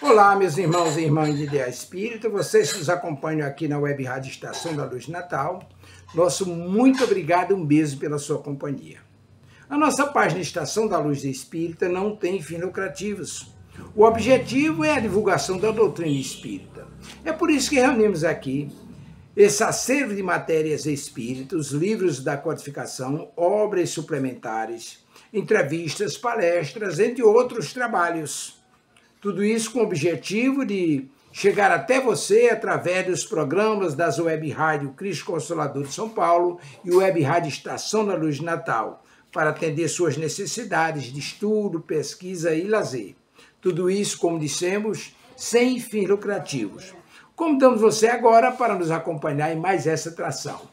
Olá, meus irmãos e irmãs de Ideia Espírita, vocês que nos acompanham aqui na Web Rádio Estação da Luz de Natal, nosso muito obrigado, um beijo pela sua companhia. A nossa página Estação da Luz Espírita não tem fins lucrativos. O objetivo é a divulgação da doutrina espírita. É por isso que reunimos aqui esse acervo de matérias espíritas, livros da codificação, obras suplementares, entrevistas, palestras, entre outros trabalhos. Tudo isso com o objetivo de chegar até você através dos programas das Web Rádio Cristo Consolador de São Paulo e Web Rádio Estação da Luz de Natal, para atender suas necessidades de estudo, pesquisa e lazer. Tudo isso, como dissemos, sem fins lucrativos. Convidamos você agora para nos acompanhar em mais essa atração.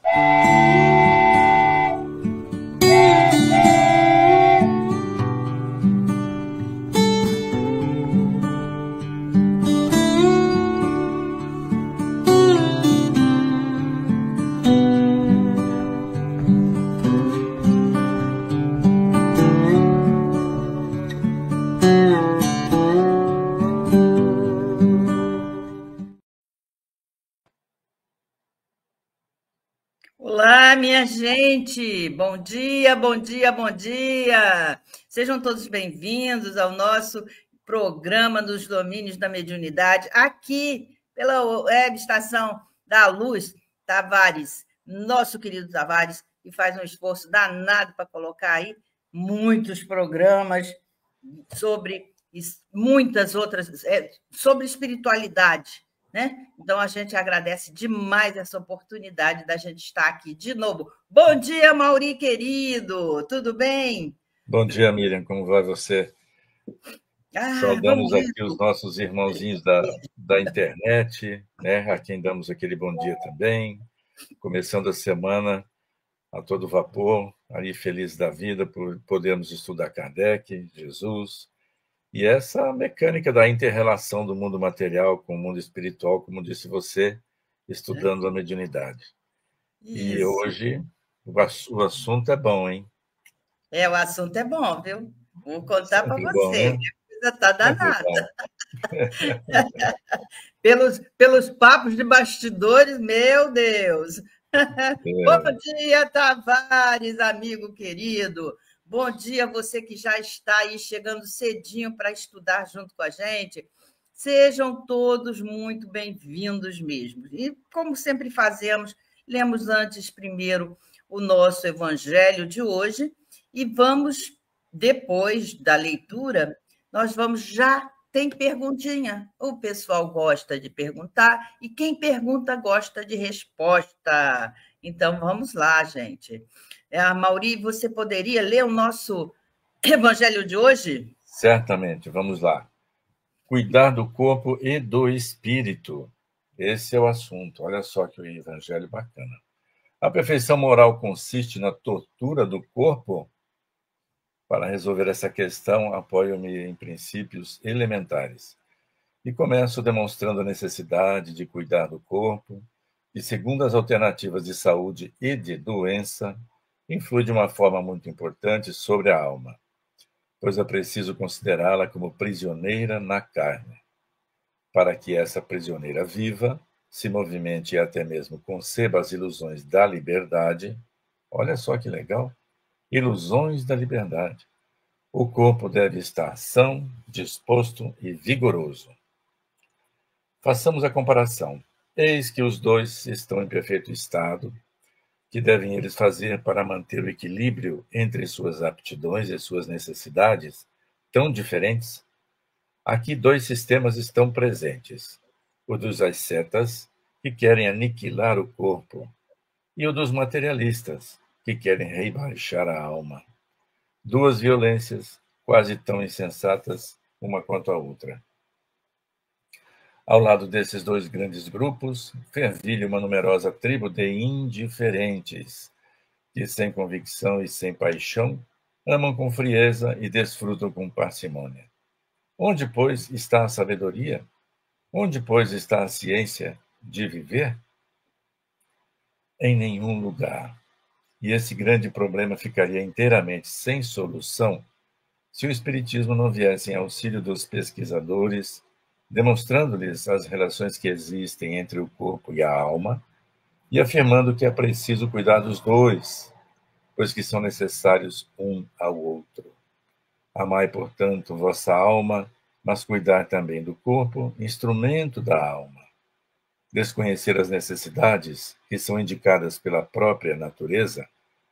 Olá, minha gente! Bom dia, bom dia, bom dia! Sejam todos bem-vindos ao nosso programa dos Domínios da Mediunidade, aqui pela Web Estação da Luz, Tavares, nosso querido Tavares, que faz um esforço danado para colocar aí muitos programas sobre muitas outras, sobre espiritualidade, né? Então, a gente agradece demais essa oportunidade da gente estar aqui de novo. Bom dia, Mauri, querido! Tudo bem? Bom dia, Miriam. Como vai você? Saudamos aqui os nossos irmãozinhos da internet, né? A quem damos aquele bom dia também. Começando a semana a todo vapor, ali feliz da vida por podermos estudar Kardec, Jesus, e essa mecânica da inter-relação do mundo material com o mundo espiritual, como disse você, estudando a mediunidade. Isso. E hoje o assunto é bom, hein? O assunto é bom, viu? Vou contar para você. Bom, né? A coisa está danada. pelos papos de bastidores, meu Deus! Bom dia, Tavares, amigo querido. Bom dia, você que já está aí chegando cedinho para estudar junto com a gente. Sejam todos muito bem-vindos mesmo. E, como sempre fazemos, lemos antes primeiro o nosso evangelho de hoje e vamos, depois da leitura, nós vamos já... Tem perguntinha. O pessoal gosta de perguntar e quem pergunta gosta de resposta. Então, vamos lá, gente. Mauri, você poderia ler o nosso evangelho de hoje? Certamente, vamos lá. Cuidar do corpo e do espírito. Esse é o assunto. Olha só que evangelho bacana. A perfeição moral consiste na tortura do corpo? Para resolver essa questão, apoio-me em princípios elementares. E começo demonstrando a necessidade de cuidar do corpo, que, segundo as alternativas de saúde e de doença, influi de uma forma muito importante sobre a alma, pois é preciso considerá-la como prisioneira na carne, para que essa prisioneira viva, se movimente e até mesmo conceba as ilusões da liberdade. Olha só que legal! Ilusões da liberdade. O corpo deve estar são, disposto e vigoroso. Façamos a comparação. Eis que os dois estão em perfeito estado. Que devem eles fazer para manter o equilíbrio entre suas aptidões e suas necessidades, tão diferentes? Aqui dois sistemas estão presentes. O dos ascetas, que querem aniquilar o corpo, e o dos materialistas, que querem rebaixar a alma. Duas violências, quase tão insensatas uma quanto a outra. Ao lado desses dois grandes grupos, fervilha uma numerosa tribo de indiferentes, que sem convicção e sem paixão, amam com frieza e desfrutam com parcimônia. Onde, pois, está a sabedoria? Onde, pois, está a ciência de viver? Em nenhum lugar. E esse grande problema ficaria inteiramente sem solução se o Espiritismo não viesse em auxílio dos pesquisadores, demonstrando-lhes as relações que existem entre o corpo e a alma e afirmando que é preciso cuidar dos dois, pois que são necessários um ao outro. Amai, portanto, vossa alma, mas cuidar também do corpo, instrumento da alma. Desconhecer as necessidades que são indicadas pela própria natureza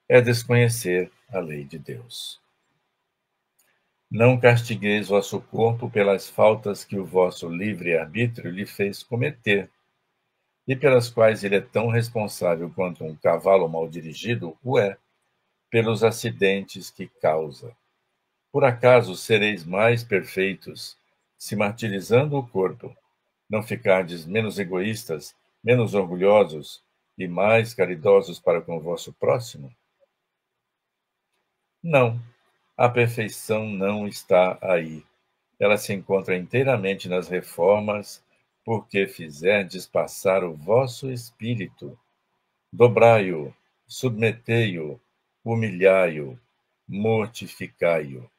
é desconhecer a lei de Deus. Não castigueis vosso corpo pelas faltas que o vosso livre-arbítrio lhe fez cometer, e pelas quais ele é tão responsável quanto um cavalo mal dirigido o é, pelos acidentes que causa. Por acaso sereis mais perfeitos se, martirizando o corpo, não ficardes menos egoístas, menos orgulhosos e mais caridosos para com o vosso próximo? Não, a perfeição não está aí. Ela se encontra inteiramente nas reformas, porque fizerdes passar o vosso espírito. Dobrai-o, submetei-o, humilhai-o, mortificai-o.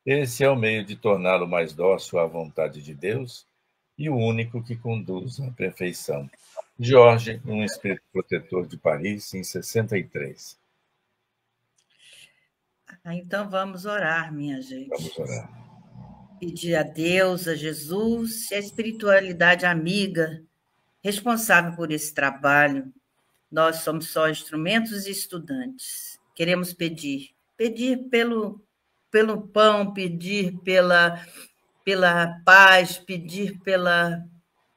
Esse é o meio de torná-lo mais dócil à vontade de Deus e o único que conduz à perfeição. George, um espírito protetor de Paris, em 63. Então vamos orar, minha gente. Vamos orar. Pedir a Deus, a Jesus, a espiritualidade amiga, responsável por esse trabalho. Nós somos só instrumentos e estudantes. Queremos pedir pelo pão, pedir pela paz, pedir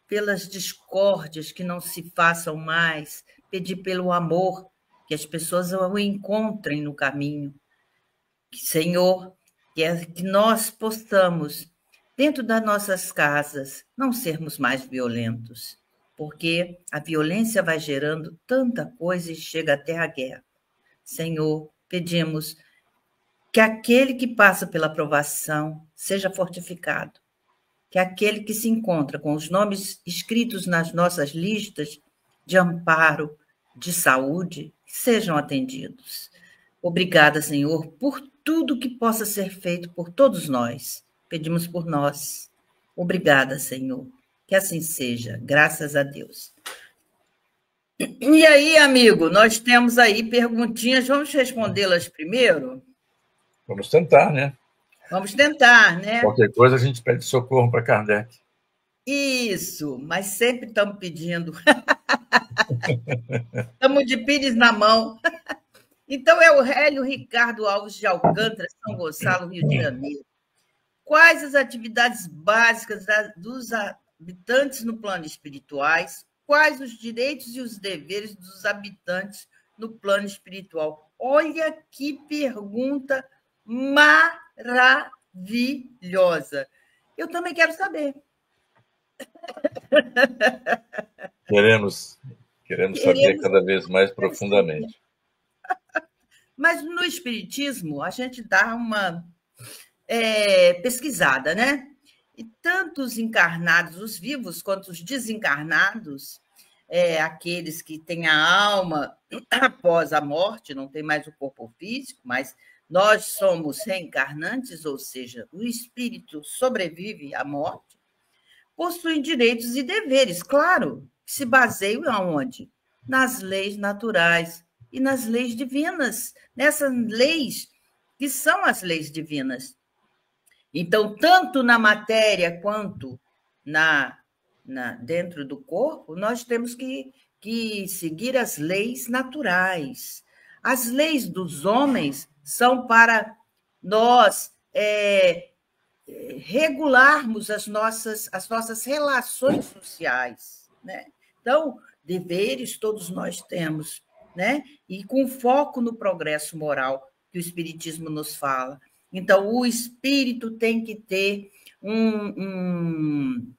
pelas discórdias que não se façam mais, pedir pelo amor, que as pessoas o encontrem no caminho. Senhor, que nós possamos, dentro das nossas casas, não sermos mais violentos, porque a violência vai gerando tanta coisa e chega até a guerra. Senhor, pedimos que aquele que passa pela provação seja fortificado, que aquele que se encontra com os nomes escritos nas nossas listas de amparo, de saúde, sejam atendidos. Obrigada, Senhor, por tudo que possa ser feito por todos nós. Pedimos por nós. Obrigada, Senhor. Que assim seja, graças a Deus. E aí, amigo, nós temos aí perguntinhas, vamos respondê-las primeiro? Vamos tentar, né? Vamos tentar, né? Qualquer coisa a gente pede socorro para Kardec. Isso, mas sempre estamos pedindo. Estamos de pires na mão. Então, é o Hélio Ricardo Alves de Alcântara, São Gonçalo, Rio de Janeiro. Quais as atividades básicas dos habitantes no plano espirituais? Quais os direitos e os deveres dos habitantes no plano espiritual? Olha que pergunta maravilhosa. Eu também quero saber. Queremos saber cada vez mais profundamente. Mas no Espiritismo, a gente dá uma pesquisada, né? E tanto os encarnados, os vivos, quanto os desencarnados, aqueles que têm a alma após a morte, não tem mais o corpo físico, mas nós somos reencarnantes, ou seja, o espírito sobrevive à morte, possuem direitos e deveres, claro, que se baseiam aonde? Nas leis naturais e nas leis divinas, nessas leis que são as leis divinas. Então, tanto na matéria quanto dentro do corpo, nós temos que seguir as leis naturais. As leis dos homens são para nós regularmos as nossas relações sociais, né? Então, deveres todos nós temos, né? E com foco no progresso moral que o Espiritismo nos fala. Então, o espírito tem que ter um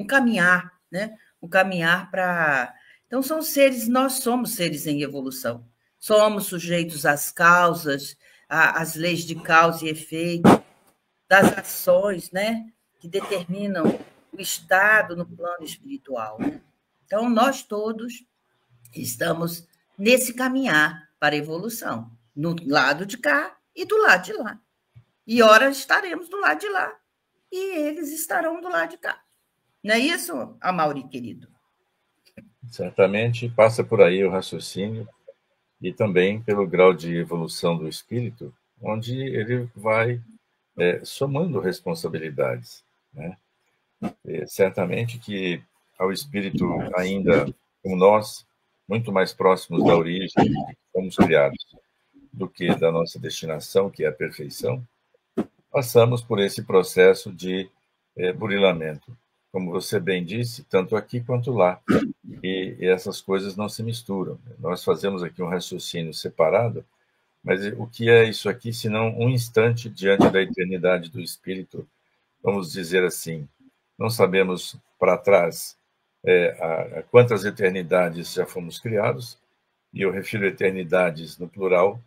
caminhar, né? Um caminhar para... Então, nós somos seres em evolução. Somos sujeitos às causas, às leis de causa e efeito, das ações, né? Que determinam o estado no plano espiritual, né? Então, nós todos estamos nesse caminhar para a evolução, no lado de cá e do lado de lá. E ora estaremos do lado de lá, e eles estarão do lado de cá. Não é isso, Amaury, querido? Certamente passa por aí o raciocínio e também pelo grau de evolução do espírito, onde ele vai somando responsabilidades, né? Certamente que ao espírito ainda, como nós, muito mais próximos da origem que fomos criados do que da nossa destinação, que é a perfeição, passamos por esse processo de burilamento. Como você bem disse, tanto aqui quanto lá. E essas coisas não se misturam. Nós fazemos aqui um raciocínio separado, mas o que é isso aqui, senão um instante diante da eternidade do espírito, vamos dizer assim, não sabemos para trás a quantas eternidades já fomos criados, e eu refiro eternidades no plural,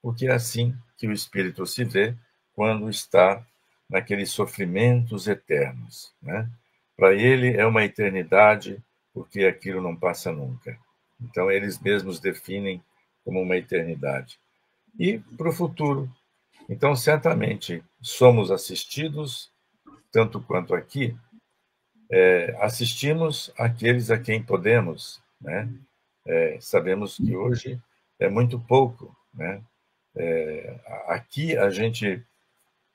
porque é assim que o espírito se vê quando está naqueles sofrimentos eternos, né? Para ele é uma eternidade, porque aquilo não passa nunca. Então, eles mesmos definem como uma eternidade. E para o futuro. Então, certamente, somos assistidos, tanto quanto aqui, assistimos aqueles a quem podemos, né? Sabemos que hoje é muito pouco, né? Aqui a gente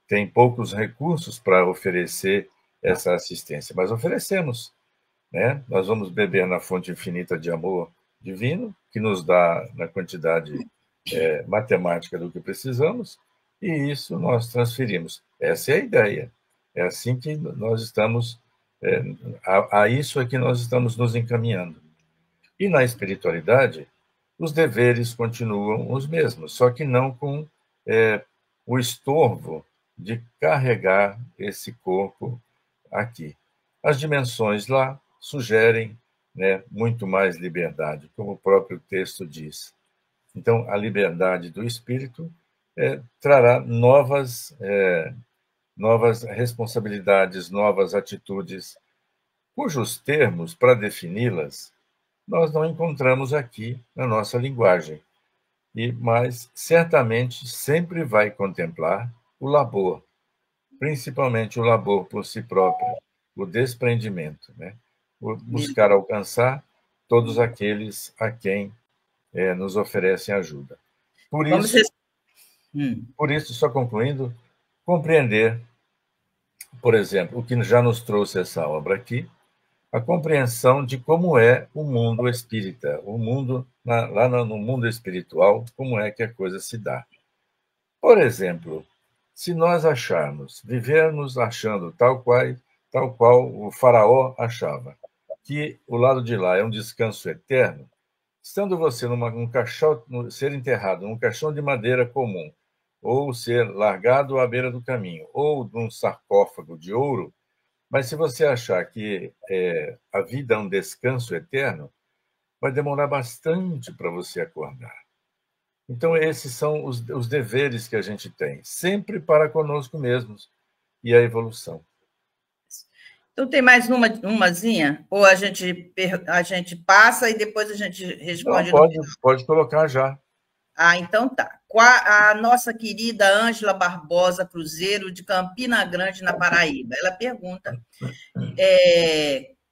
tem poucos recursos para oferecer essa assistência, mas oferecemos, né? Nós vamos beber na fonte infinita de amor divino, que nos dá na quantidade matemática do que precisamos, e isso nós transferimos. Essa é a ideia. É assim que nós estamos, a isso é que nós estamos nos encaminhando. E na espiritualidade, os deveres continuam os mesmos, só que não com o estorvo de carregar esse corpo aqui. As dimensões lá sugerem, né, muito mais liberdade, como o próprio texto diz. Então, a liberdade do espírito trará novas responsabilidades, novas atitudes, cujos termos, para defini-las, nós não encontramos aqui na nossa linguagem. Mas certamente sempre vai contemplar o labor, principalmente o labor por si próprio, o desprendimento, né? O buscar alcançar todos aqueles a quem nos oferecem ajuda. Por isso, só concluindo, compreender, por exemplo, o que já nos trouxe essa obra aqui, a compreensão de como é o mundo espírita, o mundo lá no mundo espiritual, como é que a coisa se dá. Por exemplo, se nós vivermos achando tal qual o faraó achava, que o lado de lá é um descanso eterno, estando você num caixão, ser enterrado num caixão de madeira comum, ou ser largado à beira do caminho, ou num sarcófago de ouro, mas se você achar que a vida é um descanso eterno, vai demorar bastante para você acordar. Então, esses são os deveres que a gente tem, sempre para conosco mesmos, e a evolução. Então, tem mais umazinha? Ou a gente passa e depois a gente responde? Não, pode colocar já. Então tá. A nossa querida Ângela Barbosa Cruzeiro, de Campina Grande, na Paraíba. Ela pergunta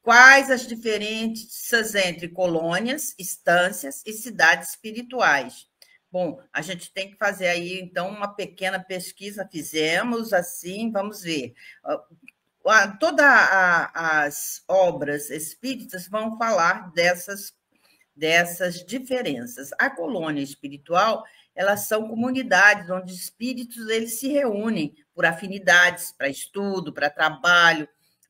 quais as diferenças entre colônias, estâncias e cidades espirituais. Bom, a gente tem que fazer aí, então, uma pequena pesquisa. Fizemos assim, vamos ver. Todas as obras espíritas vão falar dessas diferenças. A colônia espiritual, elas são comunidades onde espíritos eles se reúnem por afinidades, para estudo, para trabalho,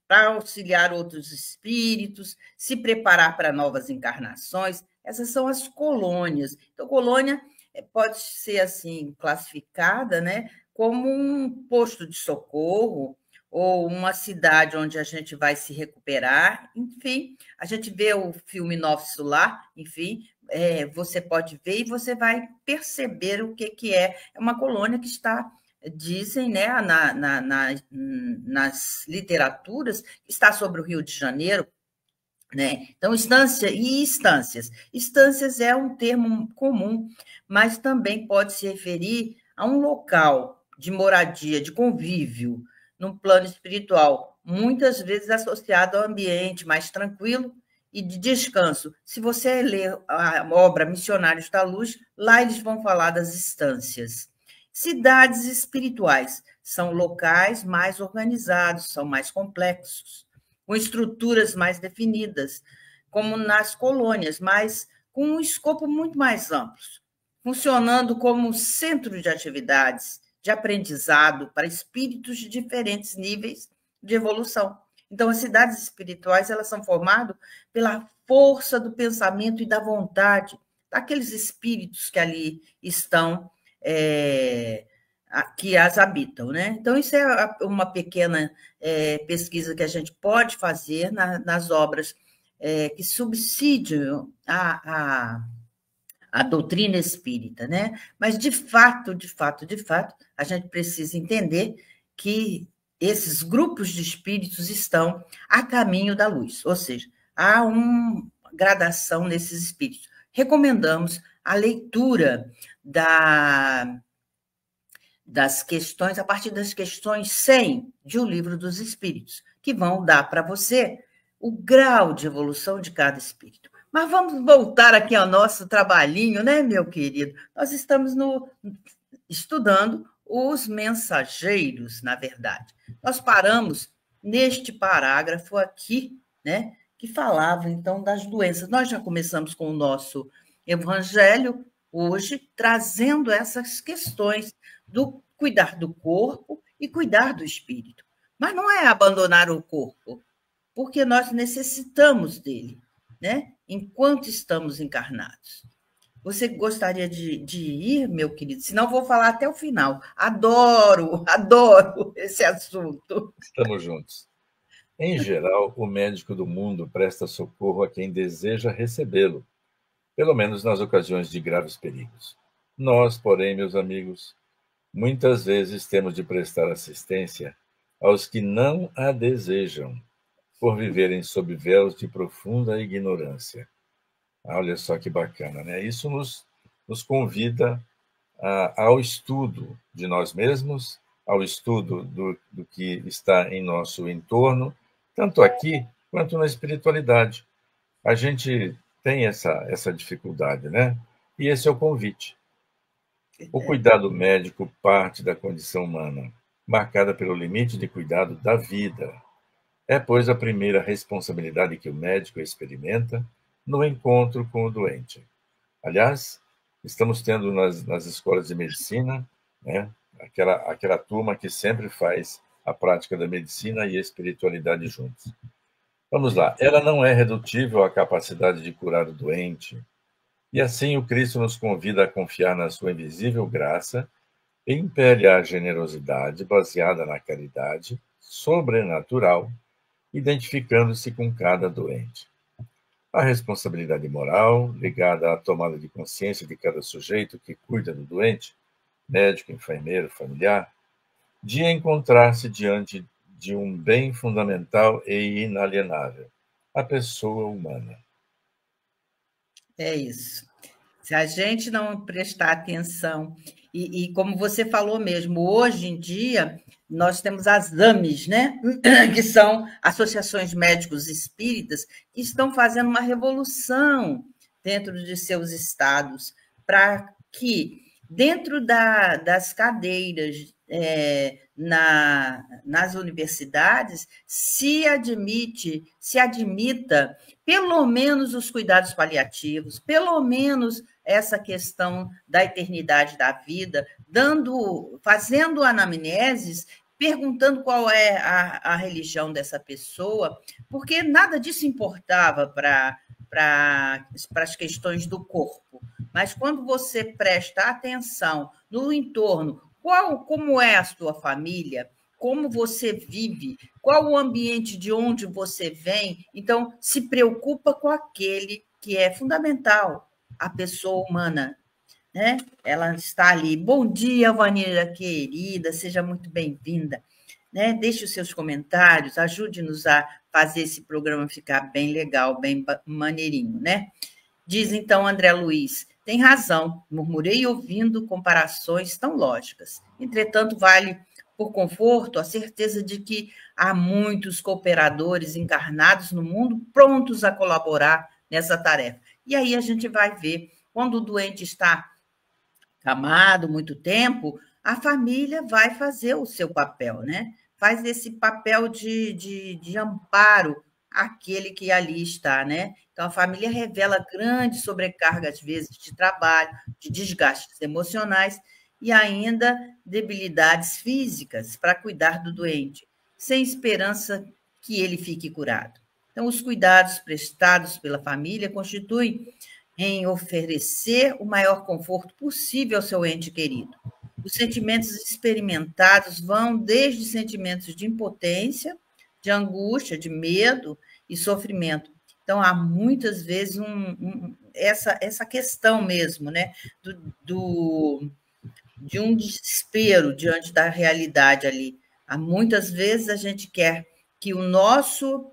para auxiliar outros espíritos, se preparar para novas encarnações. Essas são as colônias. Então, colônia pode ser assim classificada, né, como um posto de socorro, ou uma cidade onde a gente vai se recuperar, enfim, a gente vê o filme Nosso Lar, enfim, você pode ver e você vai perceber o que é uma colônia que está, dizem, né, nas literaturas, está sobre o Rio de Janeiro, né? Então, instância e instâncias. Instâncias é um termo comum, mas também pode se referir a um local de moradia, de convívio, num plano espiritual, muitas vezes associado ao ambiente mais tranquilo e de descanso. Se você ler a obra Missionários da Luz, lá eles vão falar das instâncias. Cidades espirituais são locais mais organizados, são mais complexos, com estruturas mais definidas, como nas colônias, mas com um escopo muito mais amplo, funcionando como centro de atividades, de aprendizado para espíritos de diferentes níveis de evolução. Então, as cidades espirituais, elas são formadas pela força do pensamento e da vontade daqueles espíritos que ali estão, que as habitam, né? Então, isso é uma pequena pesquisa que a gente pode fazer nas obras que subsidiam a doutrina espírita, né? Mas, de fato, a gente precisa entender que esses grupos de espíritos estão a caminho da luz, ou seja, há uma gradação nesses espíritos. Recomendamos a leitura das questões, a partir das questões 100 de O Livro dos Espíritos, que vão dar para você o grau de evolução de cada espírito. Mas vamos voltar aqui ao nosso trabalhinho, né, meu querido? Nós estamos estudando os mensageiros, na verdade. Nós paramos neste parágrafo aqui, né, que falava, então, das doenças. Nós já começamos com o nosso evangelho hoje, trazendo essas questões do cuidar do corpo e cuidar do espírito. Mas não é abandonar o corpo, porque nós necessitamos dele, né, enquanto estamos encarnados. Você gostaria de ir, meu querido? Senão vou falar até o final. Adoro esse assunto. Estamos juntos. Em geral, o médico do mundo presta socorro a quem deseja recebê-lo, pelo menos nas ocasiões de graves perigos. Nós, porém, meus amigos, muitas vezes temos de prestar assistência aos que não a desejam, por viverem sob véus de profunda ignorância. Olha só que bacana, né? Isso nos convida ao estudo de nós mesmos, ao estudo do que está em nosso entorno, tanto aqui quanto na espiritualidade. A gente tem essa dificuldade, né? E esse é o convite. O cuidado médico parte da condição humana, marcada pelo limite de cuidado da vida. É, pois, a primeira responsabilidade que o médico experimenta no encontro com o doente. Aliás, estamos tendo nas escolas de medicina, né, aquela turma que sempre faz a prática da medicina e a espiritualidade juntos. Vamos lá. Ela não é redutível à capacidade de curar o doente, e assim o Cristo nos convida a confiar na sua invisível graça e impele a generosidade baseada na caridade sobrenatural, identificando-se com cada doente. A responsabilidade moral, ligada à tomada de consciência de cada sujeito que cuida do doente, médico, enfermeiro, familiar, de encontrar-se diante de um bem fundamental e inalienável, a pessoa humana. É isso. Se a gente não prestar atenção, e como você falou mesmo, hoje em dia nós temos as AMES, né? Que são associações médicos espíritas, que estão fazendo uma revolução dentro de seus estados, para que, dentro das cadeiras, nas universidades, se admita pelo menos os cuidados paliativos, pelo menos essa questão da eternidade da vida, fazendo anamneses, perguntando qual é a religião dessa pessoa, porque nada disso importava para as questões do corpo. Mas quando você presta atenção no entorno, como é a sua família, como você vive, qual o ambiente de onde você vem, então se preocupa com aquele que é fundamental, a pessoa humana, né? Ela está ali. Bom dia, Vanira querida, seja muito bem-vinda. Né? Deixe os seus comentários, ajude-nos a fazer esse programa ficar bem legal, bem maneirinho, né? Diz então André Luiz, tem razão, murmurei ouvindo comparações tão lógicas. Entretanto, vale por conforto, a certeza de que há muitos cooperadores encarnados no mundo prontos a colaborar nessa tarefa. E aí a gente vai ver, quando o doente está acamado muito tempo, a família vai fazer o seu papel, né? Faz esse papel de amparo àquele que ali está, né? Então, a família revela grande sobrecarga, às vezes, de trabalho, de desgastes emocionais e ainda debilidades físicas para cuidar do doente, sem esperança que ele fique curado. Então, os cuidados prestados pela família constituem em oferecer o maior conforto possível ao seu ente querido. Os sentimentos experimentados vão desde sentimentos de impotência, de angústia, de medo e sofrimento. Então, há muitas vezes essa questão mesmo, né, de um desespero diante da realidade ali. Há muitas vezes a gente quer que o nosso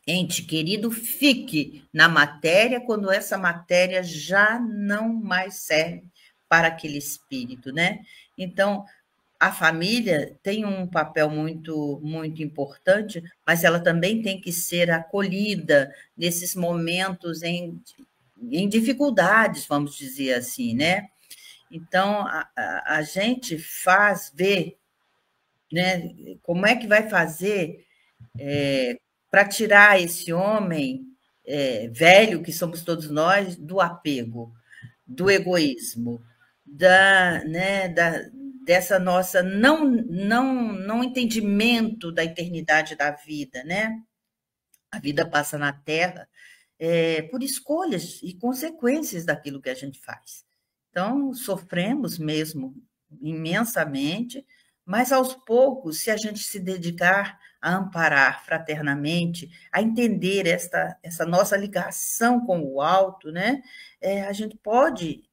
ente querido fique na matéria quando essa matéria já não mais serve para aquele espírito, né? Então, a família tem um papel muito, muito importante, mas ela também tem que ser acolhida nesses momentos em dificuldades, vamos dizer assim, né? Então, a gente faz ver, né, como é que vai fazer para tirar esse homem velho, que somos todos nós, do apego, do egoísmo, dessa nossa não entendimento da eternidade da vida, né? A vida passa na Terra por escolhas e consequências daquilo que a gente faz. Então, sofremos mesmo imensamente, mas aos poucos, se a gente se dedicar a amparar fraternamente, a entender essa nossa ligação com o alto, né? A gente pode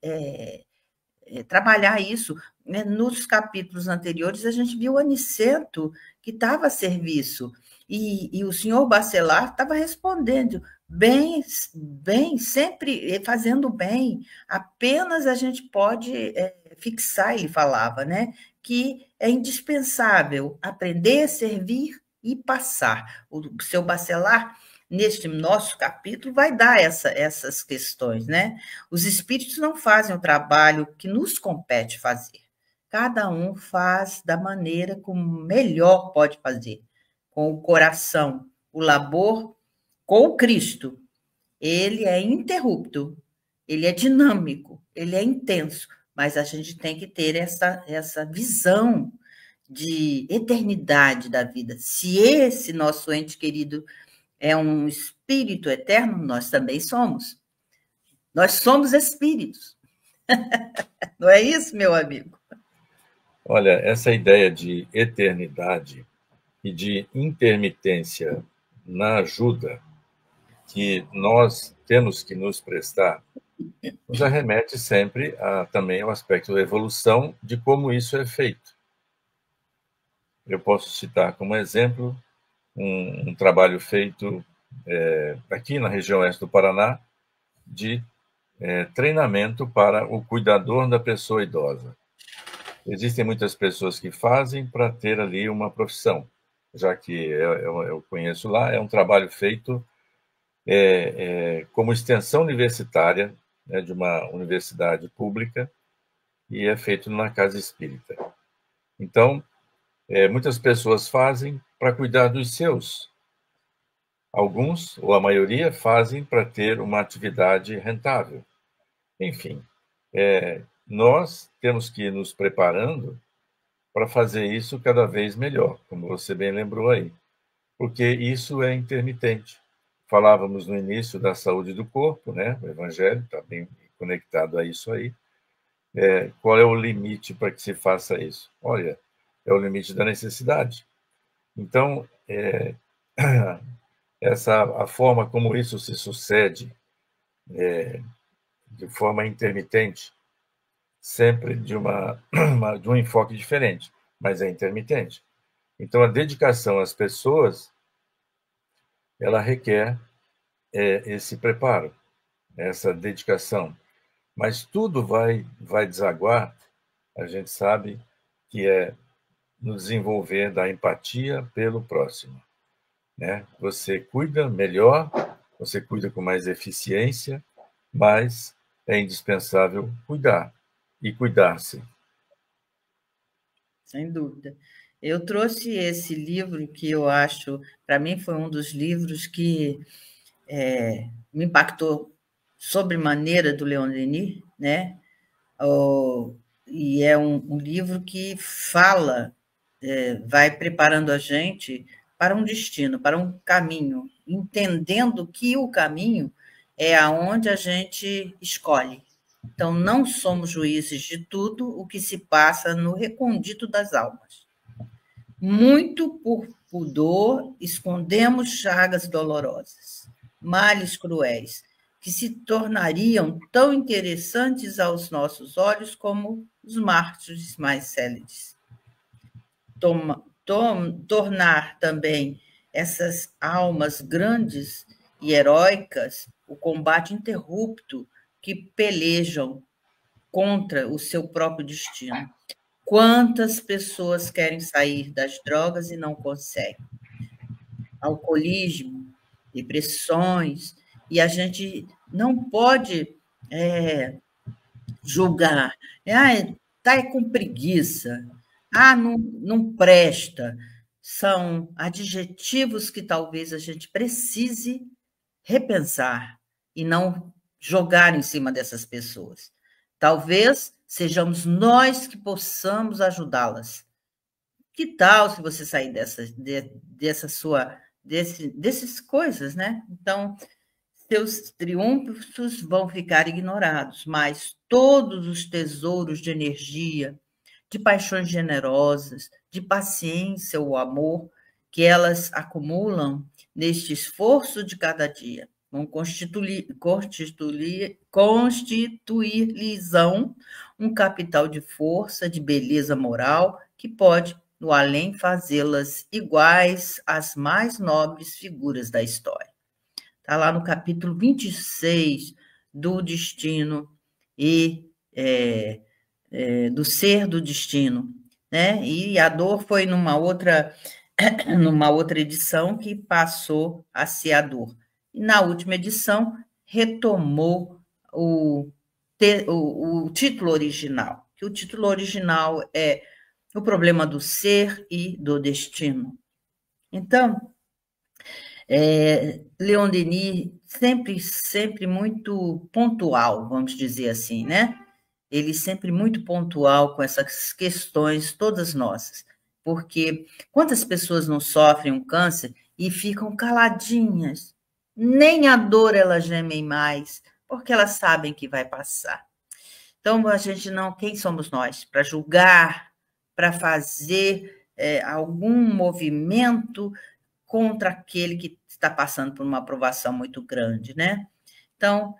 trabalhar isso. Né? Nos capítulos anteriores, a gente viu o Aniceto, que estava a serviço, e o senhor Bacelar estava respondendo bem, bem, sempre fazendo bem, apenas a gente pode fixar, ele falava, né? Que é indispensável aprender, servir e passar. O seu Bacelar, neste nosso capítulo, vai dar essas questões, né? Os espíritos não fazem o trabalho que nos compete fazer. Cada um faz da maneira como melhor pode fazer, com o coração, o labor com o Cristo. Ele é ininterrupto, ele é dinâmico, ele é intenso, mas a gente tem que ter essa visão de eternidade da vida. Se esse nosso ente querido é um espírito eterno, nós também somos. Nós somos espíritos. Não é isso, meu amigo? Olha, essa ideia de eternidade e de intermitência na ajuda que nós temos que nos prestar nos arremete sempre também ao aspecto da evolução de como isso é feito. Eu posso citar como exemplo um trabalho feito aqui na região oeste do Paraná de treinamento para o cuidador da pessoa idosa. Existem muitas pessoas que fazem para ter ali uma profissão, já que eu conheço lá, é um trabalho feito como extensão universitária, né, de uma universidade pública, e é feito na casa espírita. Então, muitas pessoas fazem para cuidar dos seus. Alguns, ou a maioria, fazem para ter uma atividade rentável. Enfim, nós temos que ir nos preparando para fazer isso cada vez melhor, como você bem lembrou aí, porque isso é intermitente. Falávamos no início da saúde do corpo, né? O Evangelho está bem conectado a isso aí. Qual é o limite para que se faça isso? Olha, é o limite da necessidade. Então, a forma como isso se sucede de forma intermitente, sempre de um enfoque diferente, mas é intermitente. Então, a dedicação às pessoas, ela requer esse preparo, essa dedicação. Mas tudo vai desaguar, a gente sabe que é no desenvolver da empatia pelo próximo, né? Você cuida melhor, você cuida com mais eficiência, mas é indispensável cuidar e cuidar-se. Sem dúvida. Eu trouxe esse livro que eu acho, para mim, foi um dos livros que me impactou sobremaneira do Leon Denis, né? E é um livro que fala, vai preparando a gente para um destino, para um caminho, entendendo que o caminho é aonde a gente escolhe. Então, não somos juízes de tudo o que se passa no recôndito das almas. Muito por pudor, escondemos chagas dolorosas, males cruéis, que se tornariam tão interessantes aos nossos olhos como os mártires mais céleres. Tornar também essas almas grandes e heróicas o combate interrupto que pelejam contra o seu próprio destino. Quantas pessoas querem sair das drogas e não conseguem? Alcoolismo, depressões, e a gente não pode julgar. Está com preguiça. Não presta. São adjetivos que talvez a gente precise repensar e não jogar em cima dessas pessoas. Talvez sejamos nós que possamos ajudá-las. Que tal se você sair dessas coisas, né? Então, seus triunfos vão ficar ignorados, mas todos os tesouros de energia, de paixões generosas, de paciência ou amor que elas acumulam neste esforço de cada dia vão constituir-lhes um capital de força, de beleza moral, que pode, no além, fazê-las iguais às mais nobres figuras da história. Está lá no capítulo 26 do Destino e do Ser do Destino, né? E a dor foi numa outra edição que passou a ser a dor. E na última edição, retomou o título original, que o título original é O Problema do Ser e do Destino. Então, Leon Denis sempre muito pontual, vamos dizer assim, né? Ele sempre muito pontual com essas questões todas nossas, porque quantas pessoas não sofrem um câncer e ficam caladinhas, nem a dor elas gemem mais, porque elas sabem que vai passar. Então, a gente não, quem somos nós para julgar, para fazer algum movimento contra aquele que está passando por uma aprovação muito grande, né? Então,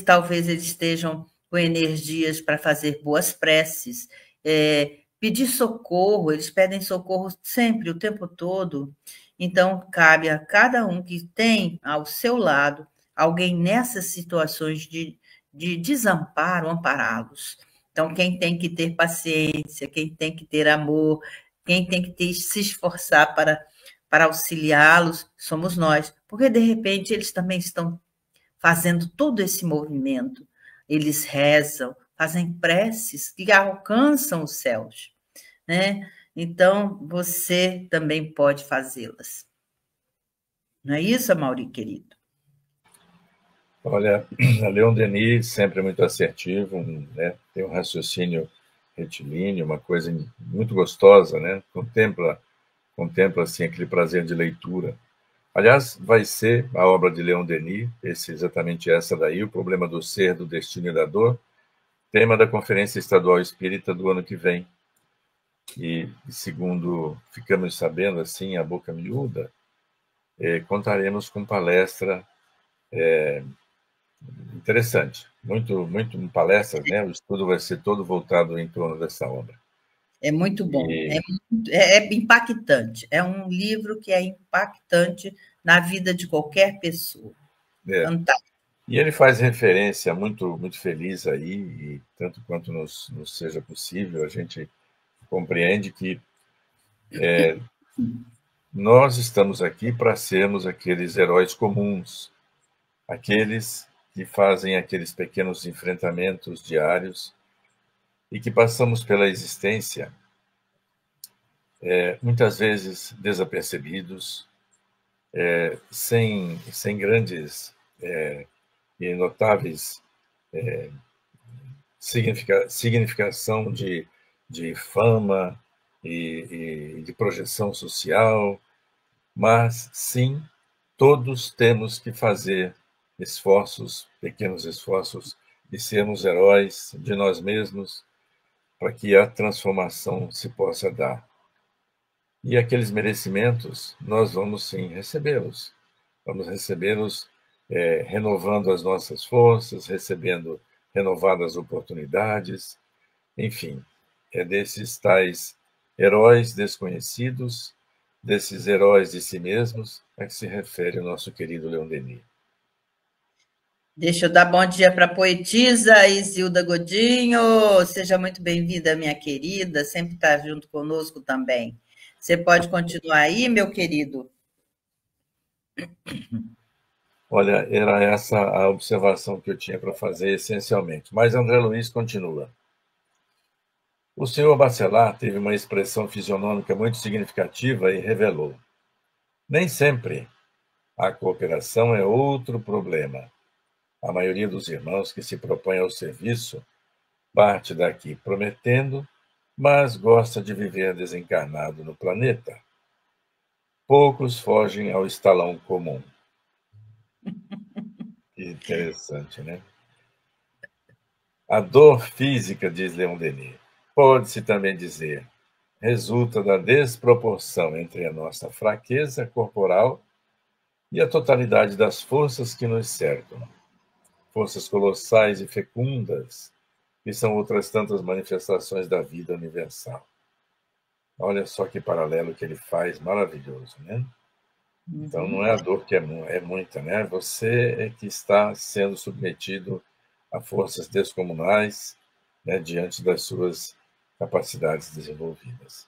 talvez eles estejam com energias para fazer boas preces, pedir socorro, eles pedem socorro sempre, o tempo todo. Então, cabe a cada um que tem ao seu lado alguém nessas situações de desamparo, ampará-los. Então, quem tem que ter paciência, quem tem que ter amor, quem tem que se esforçar para auxiliá-los, somos nós, porque, de repente, eles também estão fazendo todo esse movimento. Eles rezam, fazem preces que alcançam os céus, né? Então, você também pode fazê-las. Não é isso, Amaury, querido? Olha, a Leon Denis sempre é muito assertivo, né? Tem um raciocínio retilíneo, uma coisa muito gostosa, né? Contempla assim, aquele prazer de leitura. Aliás, vai ser a obra de Leon Denis, exatamente essa daí, O Problema do Ser, do Destino e da Dor, tema da Conferência Estadual Espírita do ano que vem. E segundo ficamos sabendo, assim, a boca miúda, contaremos com palestra interessante, muito palestras, né? O estudo vai ser todo voltado em torno dessa obra. É muito bom, é impactante, é um livro que é impactante na vida de qualquer pessoa. Fantástico. E ele faz referência muito feliz aí, e tanto quanto nos seja possível, a gente compreende que Nós estamos aqui para sermos aqueles heróis comuns, aqueles que fazem aqueles pequenos enfrentamentos diários e que passamos pela existência, muitas vezes desapercebidos, sem grandes e notáveis significação de fama e de projeção social, mas sim, todos temos que fazer esforços, pequenos esforços, e sermos heróis de nós mesmos para que a transformação se possa dar. E aqueles merecimentos, nós vamos sim recebê-los. Vamos recebê-los renovando as nossas forças, recebendo renovadas oportunidades, enfim, desses tais heróis desconhecidos, desses heróis de si mesmos, a que se refere o nosso querido Leon Denis. Deixa eu dar bom dia para a poetisa Isilda Godinho. Seja muito bem-vinda, minha querida. Sempre está junto conosco também. Você pode continuar aí, meu querido? Olha, era essa a observação que eu tinha para fazer, essencialmente. Mas André Luiz continua. O senhor Bachelard teve uma expressão fisionômica muito significativa e revelou: nem sempre a cooperação é outro problema. A maioria dos irmãos que se propõe ao serviço parte daqui prometendo, mas gosta de viver desencarnado no planeta. Poucos fogem ao estalão comum. Interessante, né? A dor física, diz Leon Denis, pode-se também dizer, resulta da desproporção entre a nossa fraqueza corporal e a totalidade das forças que nos cercam. Forças colossais e fecundas, que são outras tantas manifestações da vida universal. Olha só que paralelo que ele faz, maravilhoso, né? Então, não é a dor que é muita, né? Você é que está sendo submetido a forças descomunais, né, diante das suas capacidades desenvolvidas.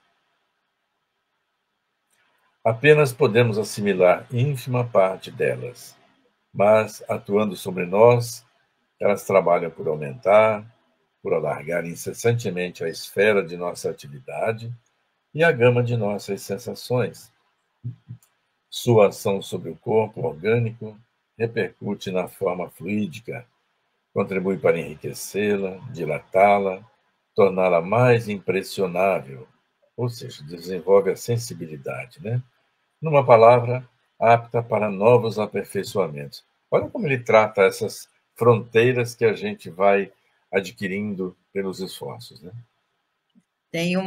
Apenas podemos assimilar ínfima parte delas, mas, atuando sobre nós, elas trabalham por aumentar, por alargar incessantemente a esfera de nossa atividade e a gama de nossas sensações. Sua ação sobre o corpo orgânico repercute na forma fluídica, contribui para enriquecê-la, dilatá-la, torná-la mais impressionável, ou seja, desenvolve a sensibilidade, né? Numa palavra, apta para novos aperfeiçoamentos. Olha como ele trata essas fronteiras que a gente vai adquirindo pelos esforços, né? Tem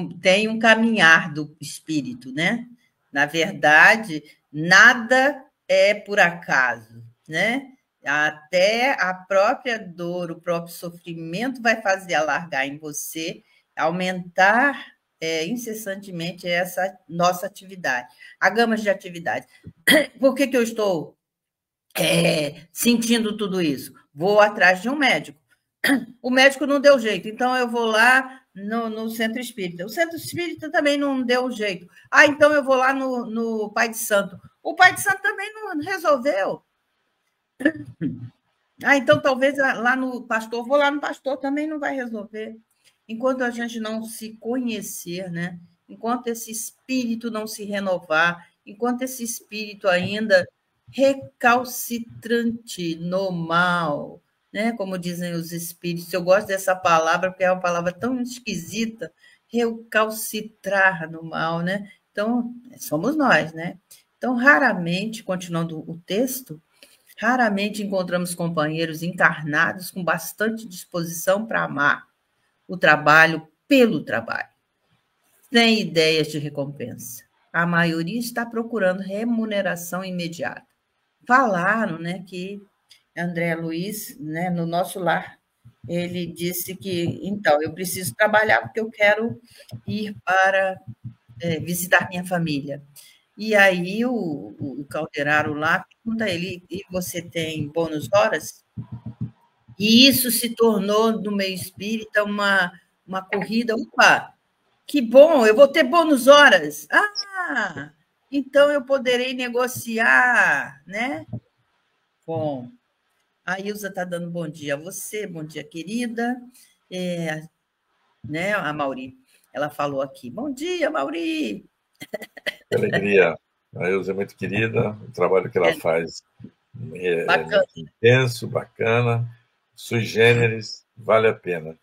um caminhar do espírito, né? Na verdade, nada é por acaso, né? Até a própria dor, o próprio sofrimento vai fazer alargar em você, aumentar incessantemente essa nossa atividade, a gama de atividades. Por que eu estou sentindo tudo isso? Vou atrás de um médico. O médico não deu jeito, então eu vou lá no centro espírita. O centro espírita também não deu jeito. Então eu vou lá no Pai de Santo. O Pai de Santo também não resolveu. Então talvez lá no pastor, vou lá no pastor, também não vai resolver. Enquanto a gente não se conhecer, né? Enquanto esse espírito não se renovar, enquanto esse espírito ainda recalcitrante no mal, né? Como dizem os espíritos, eu gosto dessa palavra porque é uma palavra tão esquisita, recalcitrar no mal, né? Então, somos nós, né? Então, raramente, continuando o texto, raramente encontramos companheiros encarnados com bastante disposição para amar o trabalho pelo trabalho, sem ideias de recompensa. A maioria está procurando remuneração imediata. Falaram, né, que André Luiz, né, no nosso lar, ele disse que, então, eu preciso trabalhar porque eu quero ir para visitar minha família. E aí o Calderaro lá pergunta a ele, e você tem bônus horas? E isso se tornou, no meio espírita, uma corrida. Opa, Que bom, eu vou ter bônus horas. Ah, então eu poderei negociar, né? Bom, a Ilza está dando bom dia a você, bom dia, querida. Né, a Mauri, ela falou aqui, bom dia, Mauri. Que alegria. A Ilza é muito querida, o trabalho que ela faz é Bacana. muito intenso, bacana, sui generis, vale a pena.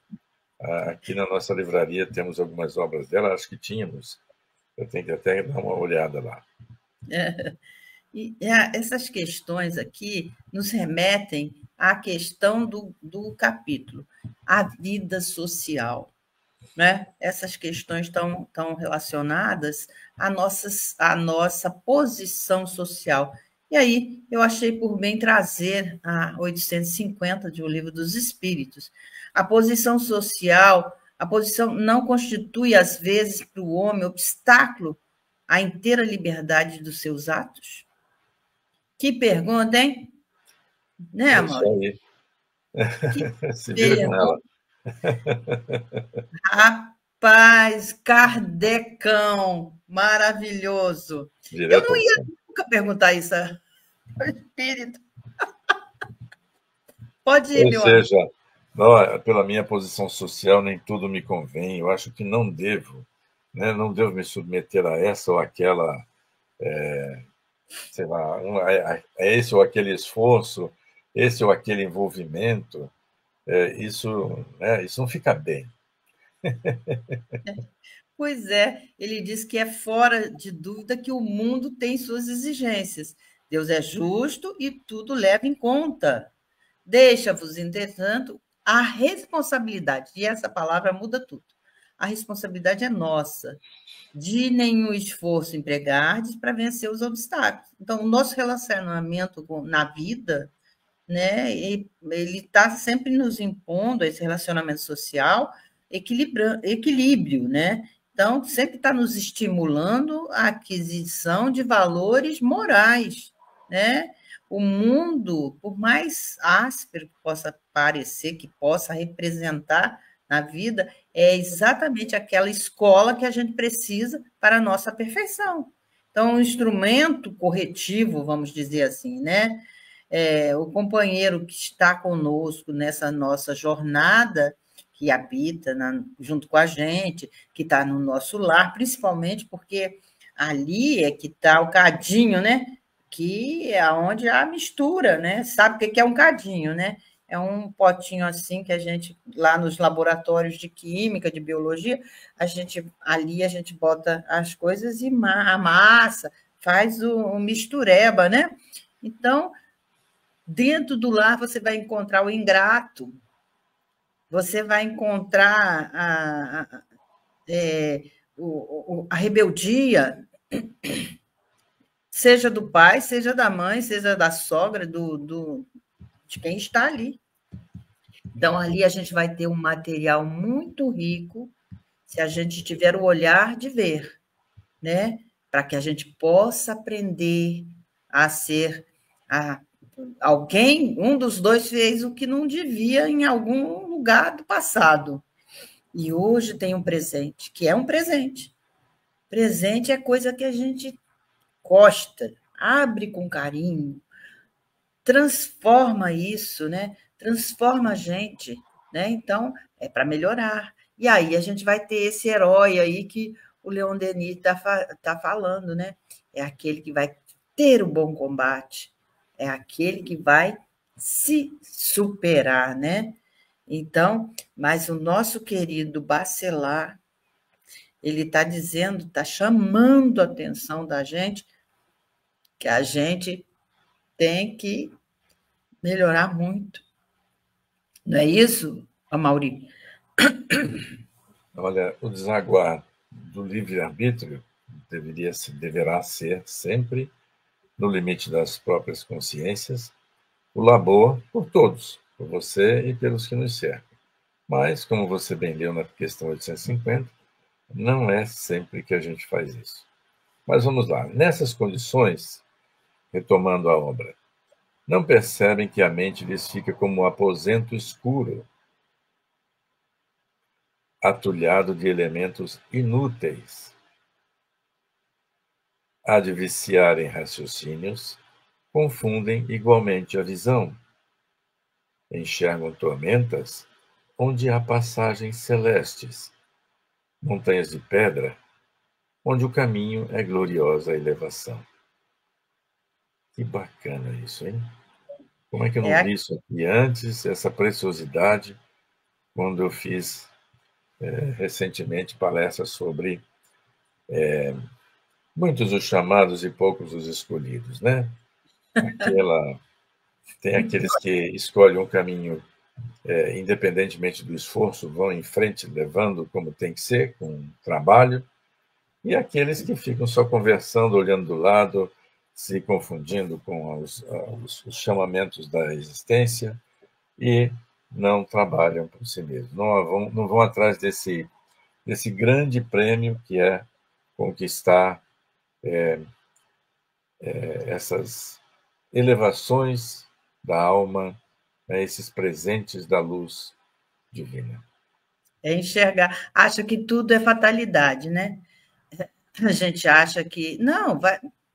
Aqui na nossa livraria temos algumas obras dela, acho que tínhamos. Eu tenho que até dar uma olhada lá. E essas questões aqui nos remetem à questão do capítulo, a vida social. Né? Essas questões estão relacionadas à nossa posição social. E aí, eu achei por bem trazer a 850 de O Livro dos Espíritos. A posição social, a posição não constitui, às vezes, para o homem obstáculo à inteira liberdade dos seus atos? Que pergunta, hein? Né, Isso amor? aí. Que Se vira com ela. pergunta. Rapaz, Kardecão, maravilhoso. Eu Direto não ao ia ponto. nunca perguntar isso ao espírito. Pode ir, Ou meu amor. seja, não, pela minha posição social, nem tudo me convém. Eu acho que não devo, né? Não devo me submeter a essa ou aquela, sei lá, a esse ou aquele esforço, esse ou aquele envolvimento. Isso, né, isso não fica bem. Pois é, ele diz que é fora de dúvida que o mundo tem suas exigências. Deus é justo e tudo leva em conta. Deixa-vos, entretanto, a responsabilidade, e essa palavra muda tudo. A responsabilidade é nossa, de nenhum esforço empregardes para vencer os obstáculos. Então, o nosso relacionamento na vida, né, ele está sempre nos impondo esse relacionamento social, equilíbrio, né? Então, sempre está nos estimulando a aquisição de valores morais, né? O mundo, por mais áspero que possa parecer, que possa representar na vida, é exatamente aquela escola que a gente precisa para a nossa perfeição. Então, um instrumento corretivo, vamos dizer assim, né? O companheiro que está conosco nessa nossa jornada, que habita junto com a gente, que está no nosso lar, principalmente porque ali é que está o cadinho, né? Que é onde há a mistura, né? Sabe o que é um cadinho, né? É um potinho assim que a gente, lá nos laboratórios de química, de biologia, ali a gente bota as coisas e amassa, faz o mistureba, né? Então, dentro do lar, você vai encontrar o ingrato, você vai encontrar a rebeldia, seja do pai, seja da mãe, seja da sogra, de quem está ali. Então, ali a gente vai ter um material muito rico, se a gente tiver o olhar de ver, né? Para que a gente possa aprender a ser alguém, um dos dois fez o que não devia em algum lugar do passado. E hoje tem um presente, que é um presente. Presente é coisa que a gente gosta, abre com carinho, transforma isso, né? Transforma a gente, né? Então, é para melhorar. E aí a gente vai ter esse herói aí que o Leon Denis tá falando, né? É aquele que vai ter o bom combate, é aquele que vai se superar, né? Então, mas o nosso querido Bacelar, ele está dizendo, está chamando a atenção da gente, que a gente tem que melhorar muito. Não é isso, Amaury? Olha, o desaguar do livre-arbítrio deverá ser sempre, no limite das próprias consciências, o labor por todos, por você e pelos que nos cercam. Mas, como você bem leu na questão 850, não é sempre que a gente faz isso. Mas vamos lá. Nessas condições, retomando a obra, não percebem que a mente lhes fica como um aposento escuro, atulhado de elementos inúteis. Há de viciar em raciocínios, confundem igualmente a visão. Enxergam tormentas onde há passagens celestes, montanhas de pedra, onde o caminho é gloriosa elevação. Que bacana isso, hein? Como é que eu não vi isso aqui antes, essa preciosidade, quando eu fiz recentemente palestras sobre muitos os chamados e poucos os escolhidos, né? Tem aqueles que escolhem um caminho independentemente do esforço, vão em frente, levando como tem que ser, com trabalho, e aqueles que ficam só conversando, olhando do lado, se confundindo com os chamamentos da existência e não trabalham por si mesmos, não vão atrás desse grande prêmio que é conquistar essas elevações da alma, esses presentes da luz divina. É enxergar. Acha que tudo é fatalidade, né? A gente acha que, não,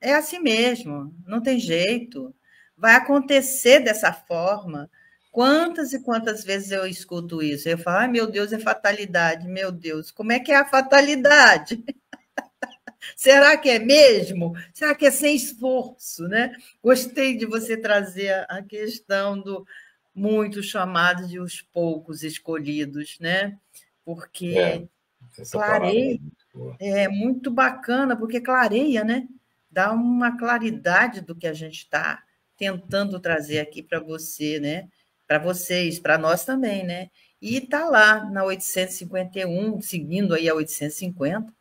é assim mesmo, não tem jeito, vai acontecer dessa forma. Quantas e quantas vezes eu escuto isso? Eu falo, ai, meu Deus, é fatalidade, meu Deus, como é que é a fatalidade? Será que é mesmo? Será que é sem esforço, né? Gostei de você trazer a questão do muitos chamados e os poucos escolhidos, né? Porque clareia, é muito bacana, porque clareia, né? Dá uma claridade do que a gente está tentando trazer aqui para você, né? Para vocês, para nós também, né? E está lá na 851, seguindo aí a 850,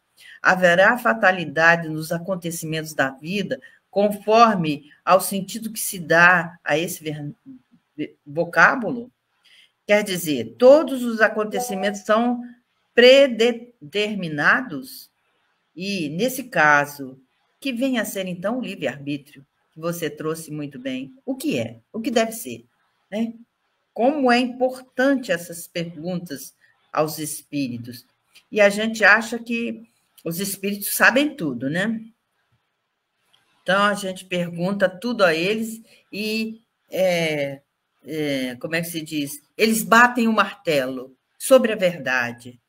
haverá fatalidade nos acontecimentos da vida, conforme ao sentido que se dá a esse vocábulo. Quer dizer, todos os acontecimentos são predeterminados e, nesse caso, que vem a ser, então, o livre-arbítrio, que você trouxe muito bem. O que é? O que deve ser? Né? Como é importante essas perguntas aos espíritos. E a gente acha que os espíritos sabem tudo, né? Então, a gente pergunta tudo a eles e, como é que se diz? Eles batem o martelo sobre a verdade,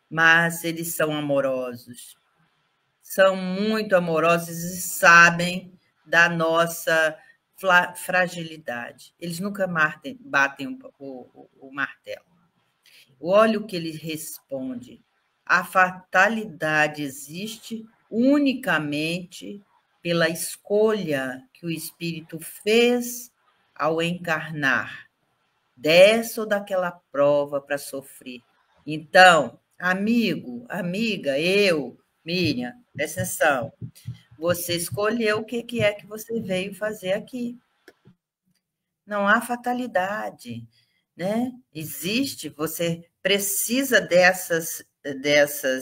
mas eles são amorosos. São muito amorosos e sabem da nossa fragilidade. Eles nunca batem o martelo. Olha o que ele responde. A fatalidade existe unicamente pela escolha que o espírito fez ao encarnar, dessa ou daquela prova para sofrer. Então, amigo, amiga, eu, Miriam, presta atenção, você escolheu o que é que você veio fazer aqui. Não há fatalidade, né? Existe, você precisa dessas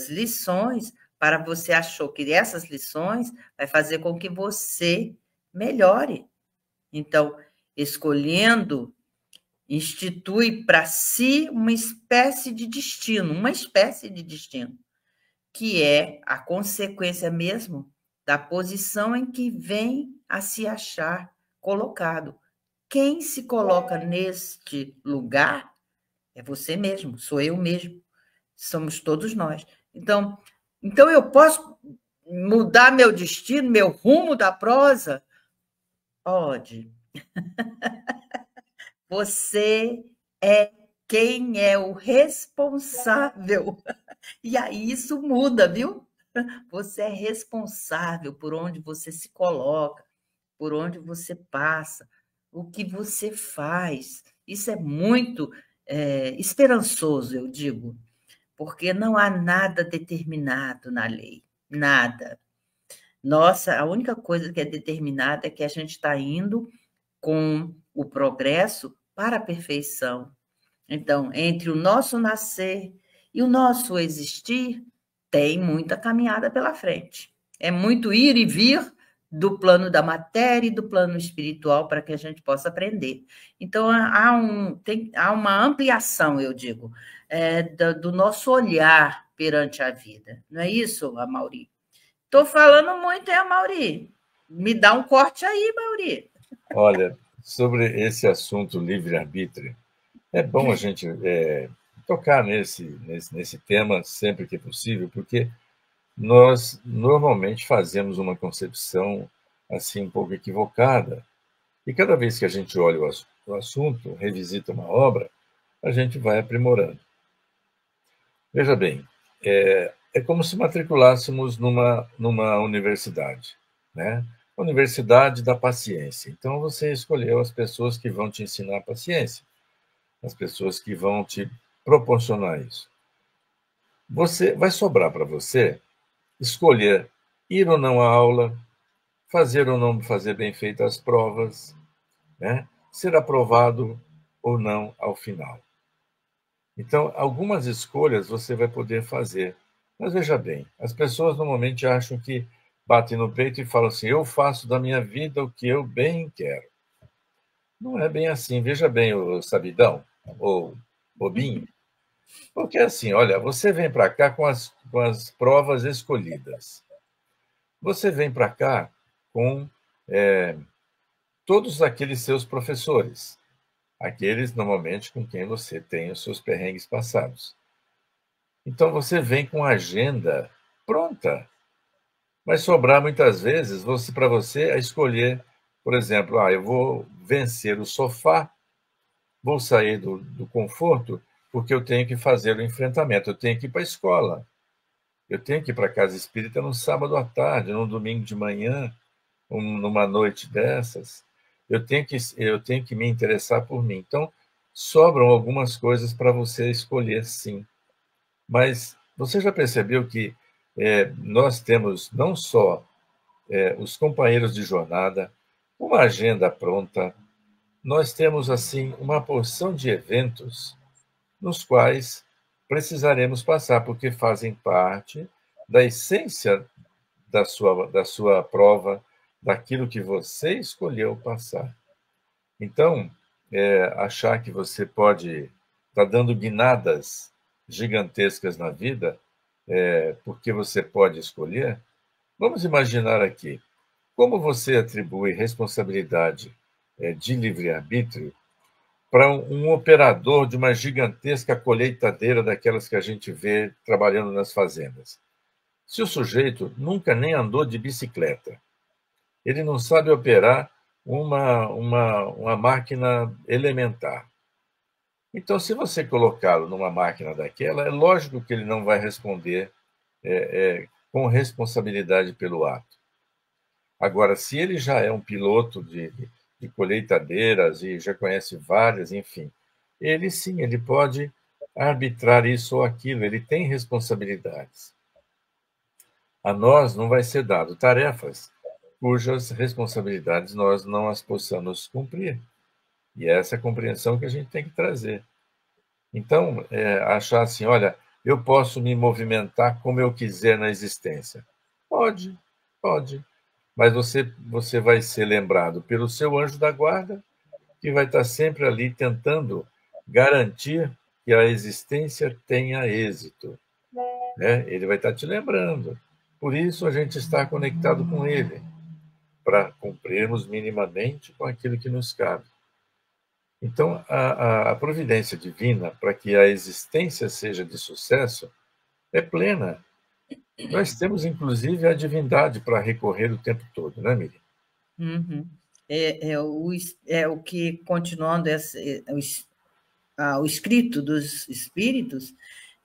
lições para você achou que essas lições vai fazer com que você melhore. Então, escolhendo, institui para si uma espécie de destino, que é a consequência mesmo da posição em que vem a se achar colocado. Quem se coloca neste lugar é você mesmo, sou eu mesmo, somos todos nós. Então eu posso mudar meu destino, meu rumo da prosa? Pode. Você é quem é o responsável. E aí isso muda, viu? Você é responsável por onde você se coloca, por onde você passa, o que você faz. Isso é muito esperançoso, eu digo, porque não há nada determinado na lei, nada. Nossa, a única coisa que é determinada é que a gente está indo com o progresso para a perfeição. Então, entre o nosso nascer e o nosso existir, tem muita caminhada pela frente. É muito ir e vir do plano da matéria e do plano espiritual para que a gente possa aprender. Então, há uma ampliação, eu digo, do nosso olhar perante a vida. Não é isso, Amaury? Estou falando muito, Amaury? Me dá um corte aí, Amaury. Olha, sobre esse assunto livre-arbítrio, é bom a gente tocar nesse tema sempre que possível, porque nós normalmente fazemos uma concepção assim um pouco equivocada. E cada vez que a gente olha o assunto, revisita uma obra, a gente vai aprimorando. Veja bem, é como se matriculássemos numa universidade, né? Universidade da paciência. Então, você escolheu as pessoas que vão te ensinar paciência, as pessoas que vão te proporcionar isso. Vai sobrar para você escolher ir ou não à aula, fazer ou não fazer bem feitas as provas, né? Ser aprovado ou não ao final. Então, algumas escolhas você vai poder fazer. Mas veja bem, as pessoas normalmente acham que batem no peito e falam assim: eu faço da minha vida o que eu bem quero. Não é bem assim. Veja bem, o sabidão, ou bobinho. Porque assim, olha, você vem para cá com as provas escolhidas. Você vem para cá com todos aqueles seus professores, aqueles normalmente com quem você tem os seus perrengues passados. Então você vem com a agenda pronta. Vai sobrar muitas vezes para você a escolher, por exemplo, eu vou vencer o sofá, vou sair do conforto, porque eu tenho que fazer o enfrentamento, eu tenho que ir para a escola, eu tenho que ir para a casa espírita no sábado à tarde, no domingo de manhã, numa noite dessas. Eu tenho que me interessar por mim. Então, sobram algumas coisas para você escolher, sim. Mas você já percebeu que nós temos não só os companheiros de jornada, uma agenda pronta, nós temos, assim, uma porção de eventos nos quais precisaremos passar, porque fazem parte da essência da sua prova, daquilo que você escolheu passar. Então, achar que você pode estar dando guinadas gigantescas na vida, porque você pode escolher, vamos imaginar aqui, como você atribui responsabilidade de livre-arbítrio para um operador de uma gigantesca colheitadeira daquelas que a gente vê trabalhando nas fazendas. Se o sujeito nunca nem andou de bicicleta, ele não sabe operar uma máquina elementar. Então, se você colocá-lo numa máquina daquela, é lógico que ele não vai responder com responsabilidade pelo ato. Agora, se ele já é um piloto de colheitadeiras e já conhece várias, enfim, ele sim, ele pode arbitrar isso ou aquilo, ele tem responsabilidades. A nós não vai ser dado tarefas cujas responsabilidades nós não as possamos cumprir. E é essa compreensão que a gente tem que trazer. Então, achar assim, olha, eu posso me movimentar como eu quiser na existência. Pode. Mas você vai ser lembrado pelo seu anjo da guarda, que vai estar sempre ali tentando garantir que a existência tenha êxito. Né? Ele vai estar te lembrando. Por isso a gente está conectado com ele, para cumprirmos minimamente com aquilo que nos cabe. Então, a providência divina, para que a existência seja de sucesso, é plena. Nós temos, inclusive, a divindade para recorrer o tempo todo, né, Miriam? Uhum. O que, continuando o escrito dos espíritos,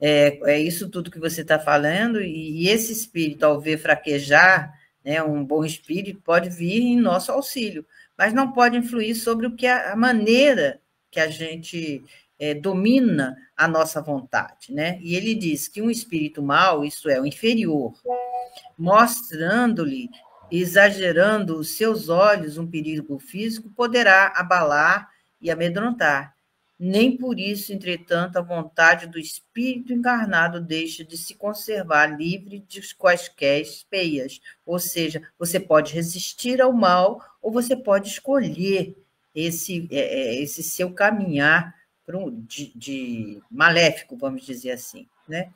é isso tudo que você está falando, e esse espírito, ao ver fraquejar, né, um bom espírito pode vir em nosso auxílio, mas não pode influir sobre a maneira que a gente domina a nossa vontade, né? E ele diz que um espírito mau, isto é, o inferior, mostrando-lhe, exagerando os seus olhos um perigo físico, poderá abalar e amedrontar. Nem por isso, entretanto, a vontade do espírito encarnado deixa de se conservar livre de quaisquer peias. Ou seja, você pode resistir ao mal ou você pode escolher esse seu caminhar de maléfico, vamos dizer assim, né?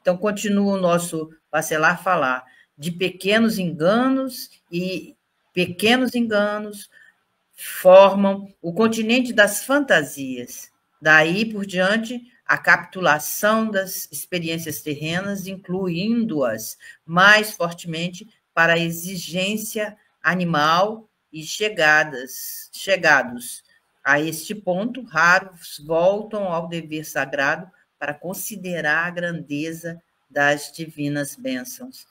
Então, continua o nosso Bacelar falar de pequenos enganos, e pequenos enganos formam o continente das fantasias. Daí por diante, a capitulação das experiências terrenas, incluindo-as mais fortemente para a exigência animal e chegados a este ponto, raros voltam ao dever sagrado para considerar a grandeza das divinas bênçãos.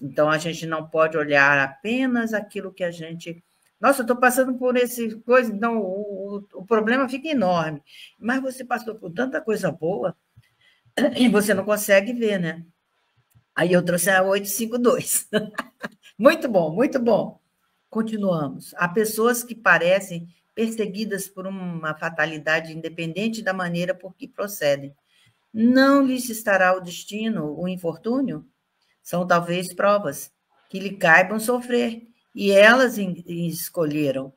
Então, a gente não pode olhar apenas aquilo que a gente... Nossa, eu estou passando por esse coisa, então o problema fica enorme. Mas você passou por tanta coisa boa e você não consegue ver, né? Aí eu trouxe a 852. Muito bom, muito bom. Continuamos. Há pessoas que parecem perseguidas por uma fatalidade independente da maneira por que procedem. Não lhes estará o destino, o infortúnio? São talvez provas que lhe caibam sofrer, e elas escolheram.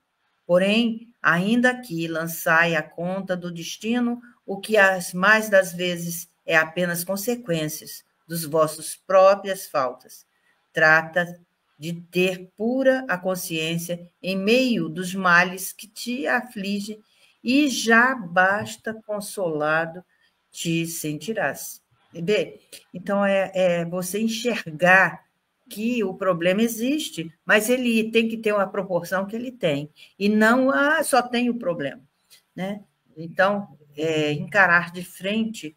Porém, ainda que lançai à conta do destino o que as mais das vezes é apenas consequências dos vossos próprias faltas. Trata de ter pura a consciência em meio dos males que te afligem, e já basta consolado te sentirás. Entendeu? Então, é você enxergar que o problema existe, mas ele tem que ter uma proporção que ele tem, e não, só tem o problema, né? Então, encarar de frente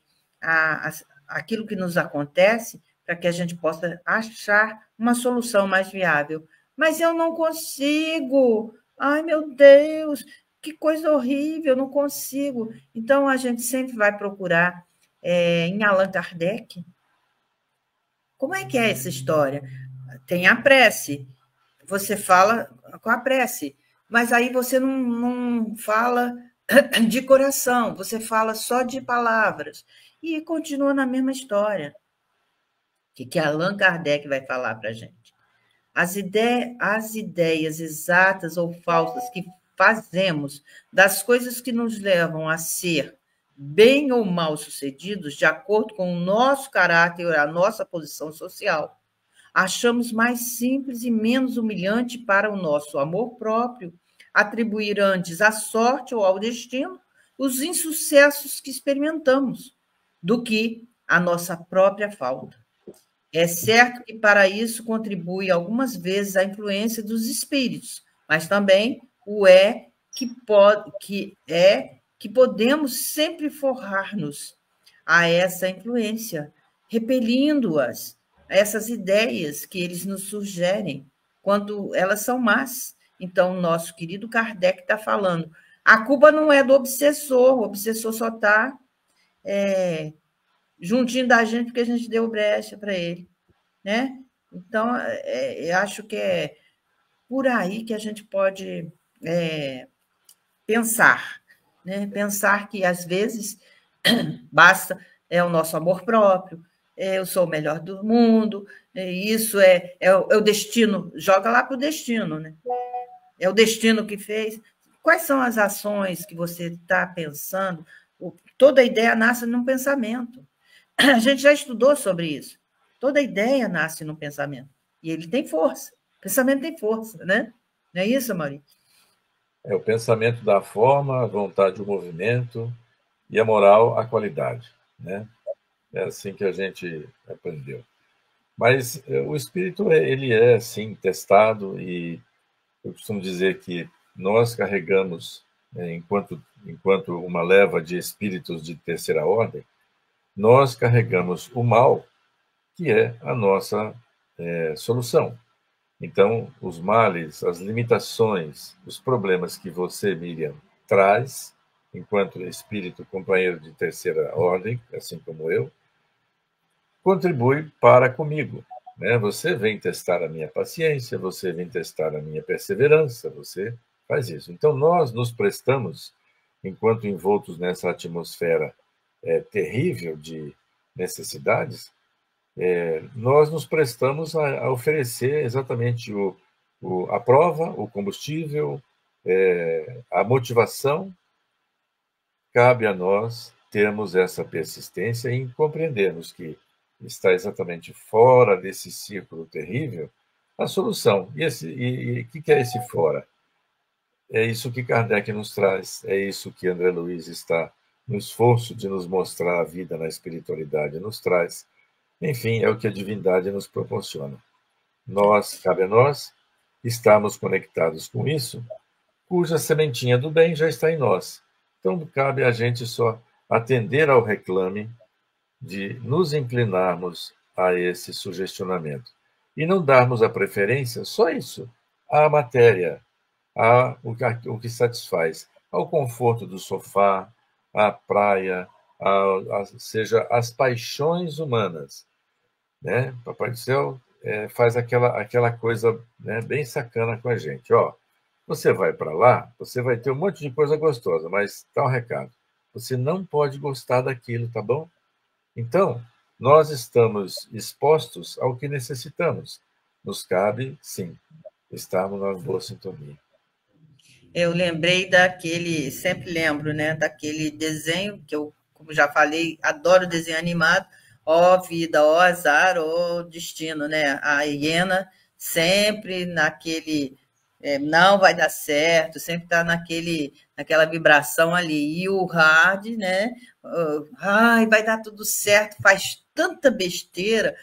aquilo que nos acontece para que a gente possa achar uma solução mais viável. Mas eu não consigo! Ai, meu Deus! Que coisa horrível! Eu não consigo! Então, a gente sempre vai procurar em Allan Kardec. Como é que é essa história? Tem a prece, você fala com a prece, mas aí você não fala de coração, você fala só de palavras, e continua na mesma história. O que Allan Kardec vai falar para a gente? As ideias exatas ou falsas que fazemos das coisas que nos levam a ser bem ou mal sucedidos, de acordo com o nosso caráter e a nossa posição social, achamos mais simples e menos humilhante para o nosso amor próprio atribuir antes à sorte ou ao destino os insucessos que experimentamos, do que a nossa própria falta. É certo que para isso contribui algumas vezes a influência dos espíritos, mas também que podemos sempre forrar-nos a essa influência, repelindo-as, essas ideias que eles nos sugerem, quando elas são más. Então, o nosso querido Kardec está falando, a culpa não é do obsessor, o obsessor só está juntinho da gente porque a gente deu brecha para ele, né? Então, eu acho que é por aí que a gente pode pensar, né? Pensar que, às vezes, basta o nosso amor próprio, eu sou o melhor do mundo, isso é o destino, joga lá para o destino, né? É o destino que fez. Quais são as ações que você está pensando? Toda ideia nasce num pensamento. A gente já estudou sobre isso. Toda ideia nasce num pensamento. E ele tem força. O pensamento tem força, né? Não é isso, Maurício? O pensamento dá forma, a vontade o movimento, e a moral a qualidade, né? É assim que a gente aprendeu. Mas o espírito, ele é, sim, testado, e eu costumo dizer que nós carregamos, enquanto uma leva de espíritos de terceira ordem, nós carregamos o mal, que é a nossa solução. Então, os males, as limitações, os problemas que você, Miriam, traz, enquanto espírito companheiro de terceira ordem, assim como eu, contribui para comigo, né? Você vem testar a minha paciência, você vem testar a minha perseverança, você faz isso. Então, nós nos prestamos enquanto envoltos nessa atmosfera terrível de necessidades, nós nos prestamos a oferecer exatamente a prova, o combustível, a motivação. Cabe a nós termos essa persistência em compreendermos que está exatamente fora desse círculo terrível a solução. E o que é esse fora? É isso que Kardec nos traz, é isso que André Luiz está no esforço de nos mostrar a vida na espiritualidade, nos traz. Enfim, é o que a divindade nos proporciona. Cabe a nós estarmos conectados com isso, cuja sementinha do bem já está em nós. Então, cabe a gente só atender ao reclame de nos inclinarmos a esse sugestionamento e não darmos a preferência, só isso, à matéria, o que satisfaz, ao conforto do sofá, à praia, seja as paixões humanas, né? Papai do Céu faz aquela coisa, né, bem sacana com a gente. Ó, você vai para lá, você vai ter um monte de coisa gostosa, mas tá um recado. Você não pode gostar daquilo, tá bom? Então, nós estamos expostos ao que necessitamos. Nos cabe, sim, estarmos na boa sintonia. Eu lembrei sempre lembro, né, daquele desenho que eu, como já falei, adoro desenho animado, ó vida, ó azar, ó destino, né? A hiena sempre naquele não vai dar certo, sempre está naquela vibração ali. E o hard, né? Ai, vai dar tudo certo, faz tanta besteira,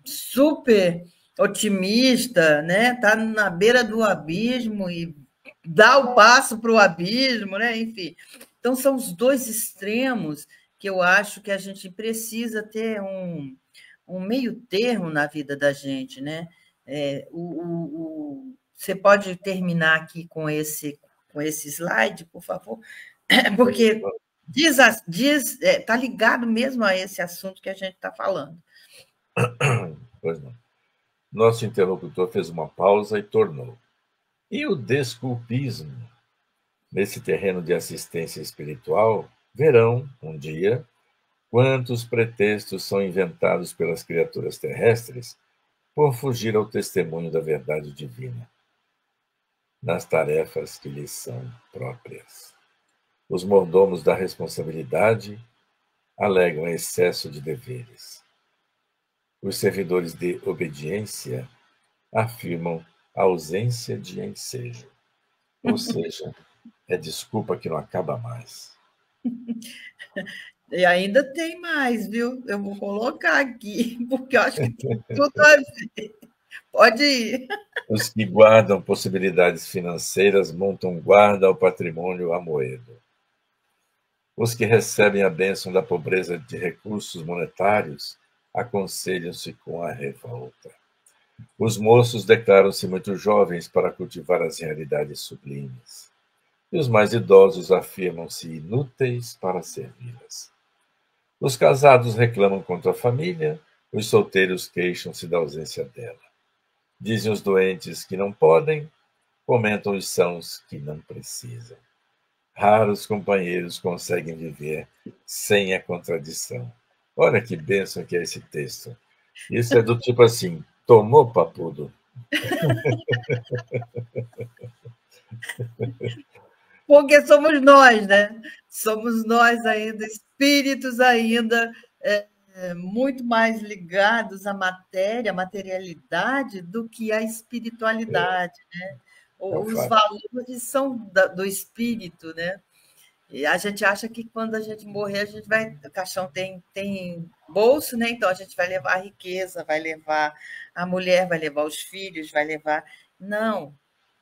super otimista, né? Tá na beira do abismo e dá o passo para o abismo, né? Enfim. Então, são os dois extremos que eu acho que a gente precisa ter um meio termo na vida da gente, né? Você pode terminar aqui com esse slide, por favor? Porque está ligado mesmo a esse assunto que a gente está falando. Pois não. Nosso interlocutor fez uma pausa e tornou. E o desculpismo? Nesse terreno de assistência espiritual, verão, um dia, quantos pretextos são inventados pelas criaturas terrestres por fugir ao testemunho da verdade divina, nas tarefas que lhes são próprias. Os mordomos da responsabilidade alegam excesso de deveres. Os servidores de obediência afirmam ausência de ensejo. Ou seja, é desculpa que não acaba mais. E ainda tem mais, viu? Eu vou colocar aqui, porque eu acho que tem tudo a ver. Pode ir. Os que guardam possibilidades financeiras montam guarda ao patrimônio amoedo. Os que recebem a bênção da pobreza de recursos monetários aconselham-se com a revolta. Os moços declaram-se muito jovens para cultivar as realidades sublimes. E os mais idosos afirmam-se inúteis para servi-las. Os casados reclamam contra a família, os solteiros queixam-se da ausência dela. Dizem os doentes que não podem, comentam os sãos que não precisam. Raros companheiros conseguem viver sem a contradição. Olha que bênção que é esse texto. Isso é do tipo assim, tomou, papudo? Porque somos nós, né? Somos nós ainda, espíritos ainda muito mais ligados à matéria, à materialidade, do que à espiritualidade, né? Os valores são do espírito, né? E a gente acha que quando a gente morrer, a gente vai. O caixão tem bolso, né? Então a gente vai levar a riqueza, vai levar a mulher, vai levar os filhos, vai levar. Não,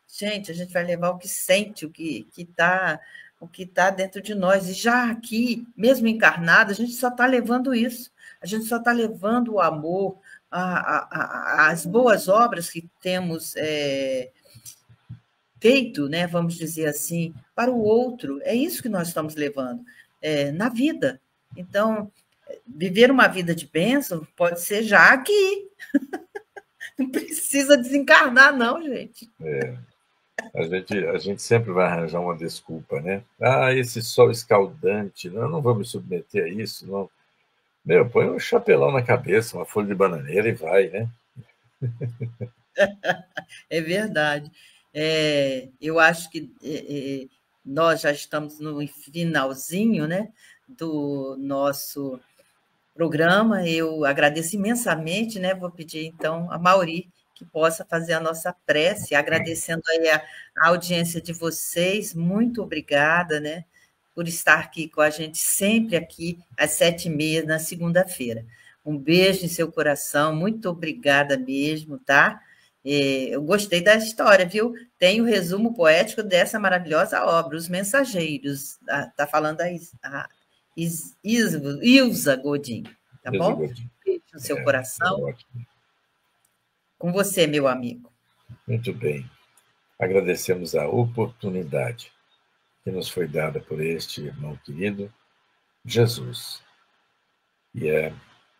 gente, a gente vai levar o que sente, o que está dentro de nós. E já aqui, mesmo encarnado, a gente só está levando isso. A gente só está levando o amor, as boas obras que temos feito, né, vamos dizer assim, para o outro. É isso que nós estamos levando na vida. Então, viver uma vida de bênção pode ser já aqui. Não precisa desencarnar, não, gente. A gente sempre vai arranjar uma desculpa, né? Ah, esse sol escaldante, não vou me submeter a isso, não. Meu, põe um chapelão na cabeça, uma folha de bananeira e vai, né? É verdade. Eu acho que nós já estamos no finalzinho, né, do nosso programa. Eu agradeço imensamente, né? Vou pedir, então, a Mauri que possa fazer a nossa prece, agradecendo aí a audiência de vocês. Muito obrigada, né, por estar aqui com a gente, sempre aqui, às 7h30, na segunda-feira. Um beijo em seu coração, muito obrigada mesmo, tá? Eu gostei da história, viu? Tem o resumo poético dessa maravilhosa obra, Os Mensageiros. Está falando a Ilza Godin, tá bom? Beijo no seu coração. Ótimo. Com você, meu amigo. Muito bem. Agradecemos a oportunidade que nos foi dada por este irmão querido, Jesus. E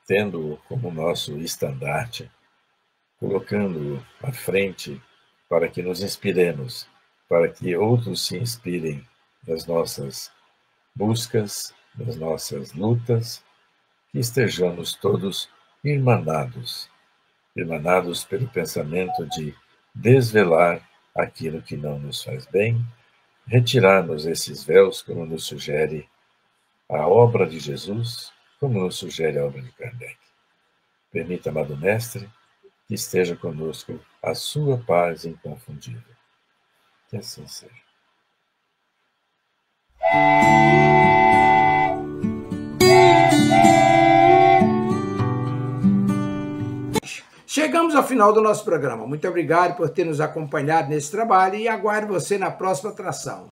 tendo-o como nosso estandarte, colocando-o à frente para que nos inspiremos, para que outros se inspirem nas nossas buscas, nas nossas lutas, que estejamos todos irmanados pelo pensamento de desvelar aquilo que não nos faz bem, retirarmos esses véus, como nos sugere a obra de Jesus, como nos sugere a obra de Kardec. Permita, amado Mestre, que esteja conosco a sua paz inconfundível. Que assim seja. Chegamos ao final do nosso programa. Muito obrigado por ter nos acompanhado nesse trabalho e aguardo você na próxima atração.